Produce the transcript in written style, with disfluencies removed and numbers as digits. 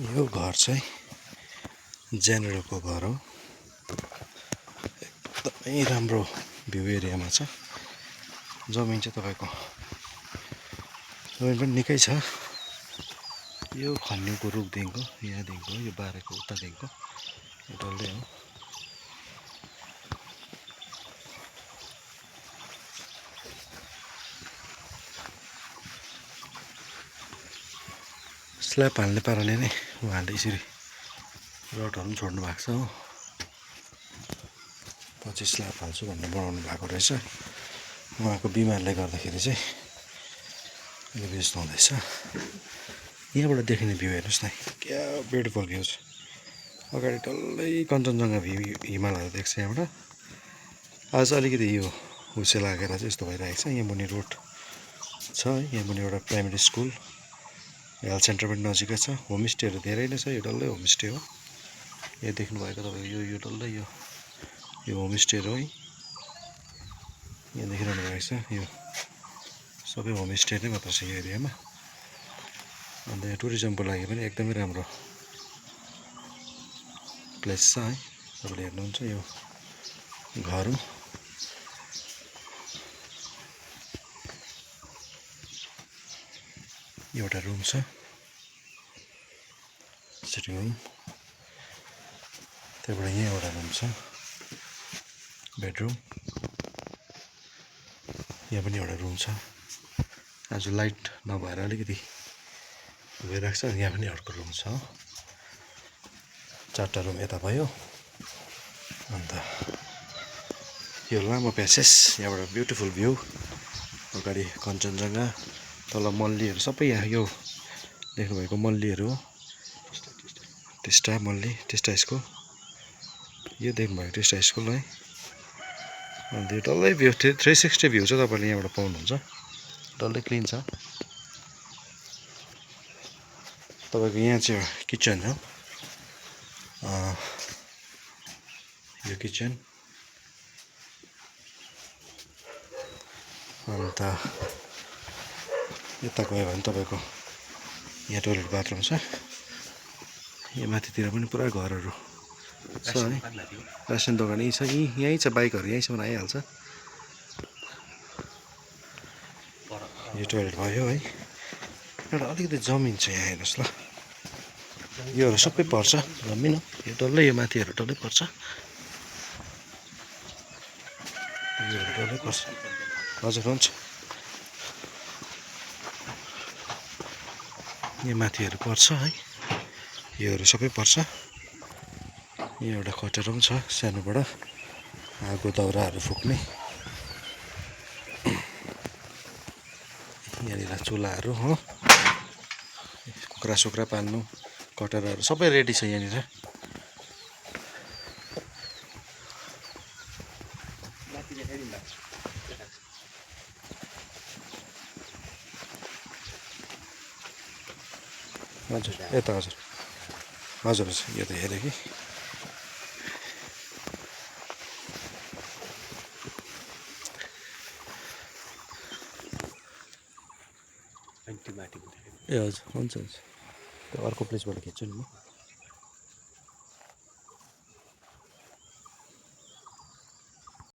यो घर चाहिँ जेनेरलको घर हो। एकदमै राम्रो भ्यू एरियामा छ। जमिन चाहिँ तपाईँको जमिन पनि निकै छ। यो खन्युको रुखदेखिको यहाँदेखिको यो बारेको उतादेखिको यो डल्लै हो। स्ल्याब हाल्ने पाराले नै उहाँहरूले यसरी रडहरू पनि छोड्नु भएको छ हो। पछि स्ल्याब हाल्छु भनेर बनाउनु भएको रहेछ। उहाँको बिमारले गर्दाखेरि चाहिँ यो बेच्नु हुँदैछ। यहाँबाट देखिने भ्यू हेर्नुहोस् न, क्या ब्युटिफुल भ्यू छ। अगाडि डल्लै कञ्चनजङ्घा भ्यू हिमालहरू देख्छ यहाँबाट। आज अलिकति यो हुसे लागेर चाहिँ यस्तो भइरहेको छ। यहाँ मुनि रोड छ, यहाँ मुनि एउटा प्राइमेरी स्कुल, हेल्थ सेन्टर पनि नजिकै छ। होमस्टेहरू धेरै नै छ, यो डल्लै होमस्टे हो। यहाँ देख्नुभएको तपाईँको यो डल्लै यो होमस्टे हो है। यहाँ देखिरहनु भएको छ, यो सबै होमस्टे नै मात्र छ यो एरियामा। अन्त यहाँ टुरिज्मको लागि पनि एकदमै राम्रो प्लेस छ है। तपाईँले हेर्नुहुन्छ यो घर हो। एउटा रुम छ, सिटिङ रुम। त्यहाँबाट यहाँ एउटा रुम छ, बेडरुम। यहाँ पनि एउटा रुम छ। आज लाइट नभएर अलिकति गइरहेको छ। यहाँ पनि अर्को रुम छ। 4टा रुम यता भयो। अन्त यो लामो प्यासेज, यहाँबाट ब्युटिफुल भ्यू। अगाडि कञ्चनजङ्घा, तल मल्लीहरू सबै यहाँ यो देख्नुभएको मल्लीहरू हो। टिस्टा मल्ली, टिस्टा स्कुल, यो देख्नुभएको टिस्टा स्कुल है। अन्त यो डल्लै भ्यू 360 भ्यू चाहिँ तपाईँले यहाँबाट पाउनुहुन्छ। डल्लै क्लिन छ। तपाईँको यहाँ चाहिँ किचन हो। यो किचन। अन्त यता गयो भने तपाईँको यहाँ टोइलेट बाथरुम छ। यहाँ माथितिर पनि पुरा घरहरू छ है। रासन दोकान यहीँ छ, यहीँ छ, बाइकहरू यहीँसम्म आइहाल्छ। यो टोइलेट भयो है। एउटा अलिकति जमिन छ यहाँ हेर्नुहोस् ल। योहरू सबै पर्छ जमिन हो। यो डल्लै यो माथिहरू डल्लै पर्छ। योहरू डल्लै पर्छ। हजुर हुन्छ। यहाँ माथिहरू पर्छ है। योहरू सबै पर्छ। यहाँ एउटा खटेरो पनि छ सानोबाट आगो दाउराहरू फुक्ने। यहाँनिर चुलाहरू हो, कुखुरा सुखुरा पाल्नु, कटरहरू सबै रेडी छ यहाँनिर। हजुर यता हजुर हजुर हजुर यो त हेरेँ कि। ए हजुर हुन्छ हुन्छ, त्यो अर्को प्लेसबाट खिच्छु नि म।